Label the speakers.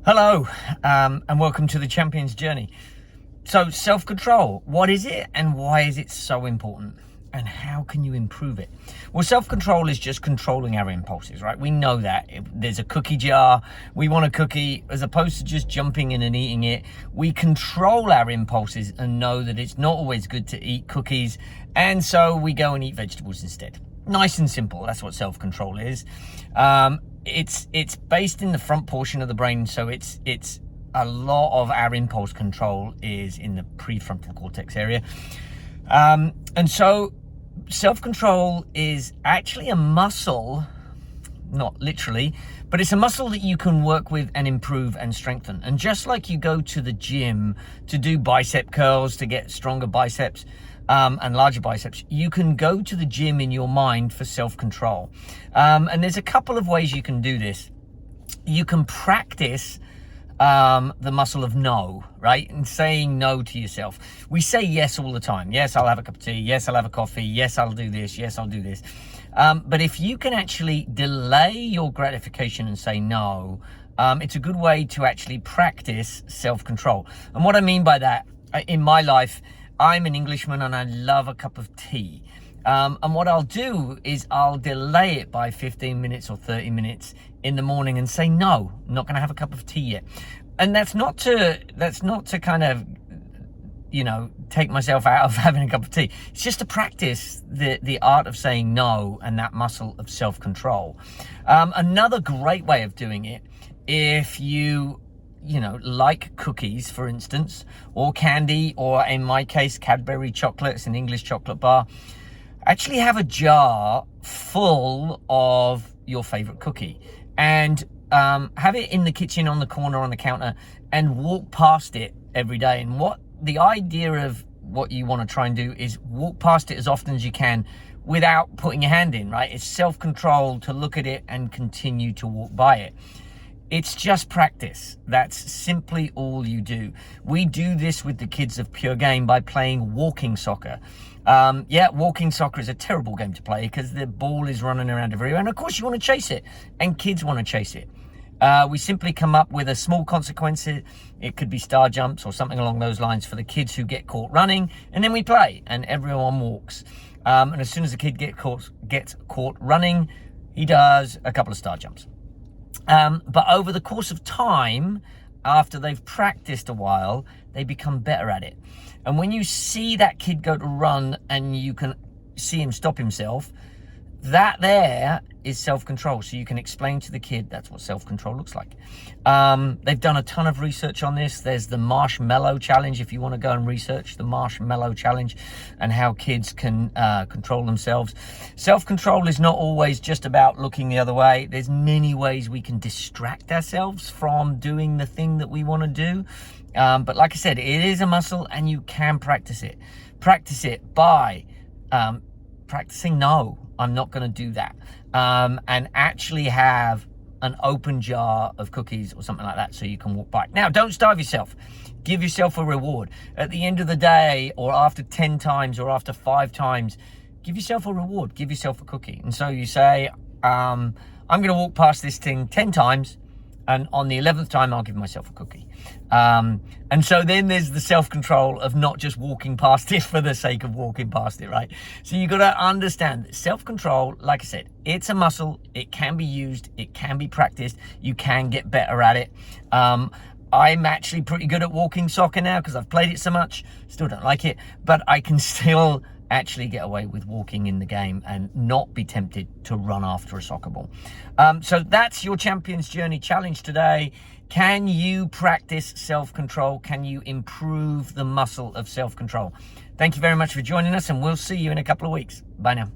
Speaker 1: Hello, and welcome to the Champion's Journey. So, self-control, what is it and why is it so important? And how can you improve it? Well, self-control is just controlling our impulses, right? We know that. If there's a cookie jar, we want a cookie, as opposed to just jumping in and eating it. We control our impulses and know that it's not always good to eat cookies, and so we go and eat vegetables instead. Nice and simple, that's what self-control is. It's based in the front portion of the brain, so it's a lot of our impulse control is in the prefrontal cortex area. And so self-control is actually a muscle, not literally, but it's a muscle that you can work with and improve and strengthen. And just like you go to the gym to do bicep curls to get stronger biceps and larger biceps, you can go to the gym in your mind for self-control. And there's a couple of ways you can do this. You can practice the muscle of no, right? And saying no to yourself. We say yes all the time. Yes, I'll have a cup of tea. Yes, I'll have a coffee. Yes, I'll do this. Yes, I'll do this. But if you can actually delay your gratification and say no, it's a good way to actually practice self-control. And what I mean by that, in my life, I'm an Englishman and I love a cup of tea. And what I'll do is I'll delay it by 15 minutes or 30 minutes in the morning and say, no, I'm not going to have a cup of tea yet. And that's not to kind of, take myself out of having a cup of tea. It's just to practice the art of saying no and that muscle of self-control. Another great way of doing it, if you like cookies, for instance, or candy, or in my case, Cadbury chocolates, an English chocolate bar, actually have a jar full of your favorite cookie and have it in the kitchen on the corner on the counter and walk past it every day. And what the idea of what you want to try and do is walk past it as often as you can without putting your hand in, right? It's self-control to look at it and continue to walk by it. It's just practice. That's simply all you do. We do this with the kids of PureGame by playing walking soccer. Walking soccer is a terrible game to play because the ball is running around everywhere. And of course you want to chase it, and kids want to chase it. We simply come up with a small consequence. It could be star jumps or something along those lines for the kids who get caught running, and then we play and everyone walks. And as soon as the kid gets caught running, he does a couple of star jumps. But over the course of time, after they've practiced a while, they become better at it. And when you see that kid go to run and you can see him stop himself, that there is self-control. So you can explain to the kid that's what self-control looks like. They've done a ton of research on this. There's the marshmallow challenge, if you want to go and research the marshmallow challenge and how kids can control themselves. Self-control is not always just about looking the other way. There's many ways we can distract ourselves from doing the thing that we want to do. But like I said, it is a muscle and you can practice it. Practice it by practicing no, I'm not going to do that. And actually have an open jar of cookies or something like that so you can walk by. Now, don't starve yourself. Give yourself a reward. At the end of the day, or after 10 times or after 5 times, give yourself a reward. Give yourself a cookie. And so you say, I'm going to walk past this thing 10 times. And on the 11th time, I'll give myself a cookie. And so then there's the self-control of not just walking past it for the sake of walking past it, right? So you got to understand that self-control, like I said, it's a muscle. It can be used. It can be practiced. You can get better at it. I'm actually pretty good at walking soccer now because I've played it so much. Still don't like it, but I can still actually get away with walking in the game and not be tempted to run after a soccer ball. So that's your Champion's Journey challenge today. Can you practice self-control? Can you improve the muscle of self-control? Thank you very much for joining us, and we'll see you in a couple of weeks. Bye now.